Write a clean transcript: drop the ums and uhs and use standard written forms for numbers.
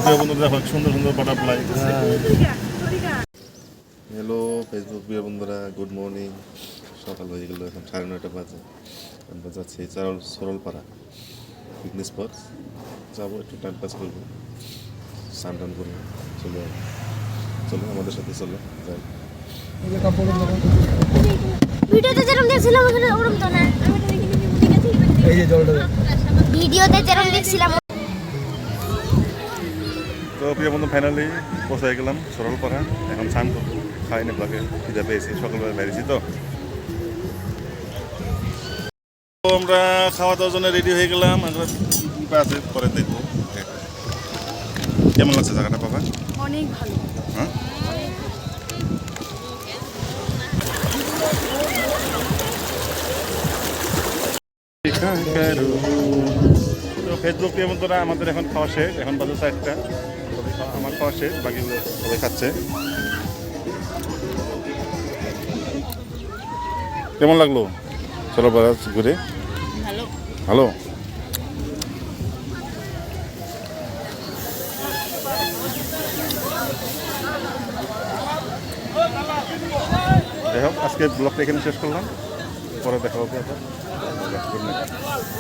প্রিয় বন্ধুরা দেখো সুন্দর সুন্দর বাটারফ্লাই। হ্যালো ফেসবুক প্রিয় বন্ধুরা, গুড মর্নিং। সকাল হয়ে গেল, এখন 9:30 বাজে। আমরা যাচ্ছি সরলপাড়া পিকনিক স্পট। যাবো, একটু টাইম পাস করবো, স্নান টান করবো। চলো চলো আমাদের সাথে চলো যাই। ভিডিওতে যেরকম দেখছিলাম ওরকম তো না। এই যে জলটা ভিডিওতে যেরকম দেখছিলাম। তো প্রিয় বন্ধু ফাইনালি পৌঁছে গেলাম সরলপাড়া। এখন স্নান করবো, খাইনি ব্লগে খিদে পেয়েছি, সকালবেলা বেরিয়েছি তো। আমরা খাওয়া দাওয়ার জন্য রেডি হয়ে গেলাম। আমরা আছে পরে দেখবো কেমন লাগছে জায়গাটা বাবা। অনেক ভালো। হ্যাঁ, তো ফেসবুক প্রিয় বন্ধুরা, আমাদের এখন খাওয়া শেষ। এখন বাজে 4টা। আমার খাওয়া শেষ, বাকিগুলো সবাই খাচ্ছে। কেমন লাগলো চলো বাজার ঘুরে? ভালো। ভালো। যাই হোক, আজকে ব্লগটা এখানে শেষ করলাম। পরে দেখা হবে আবার। Good night.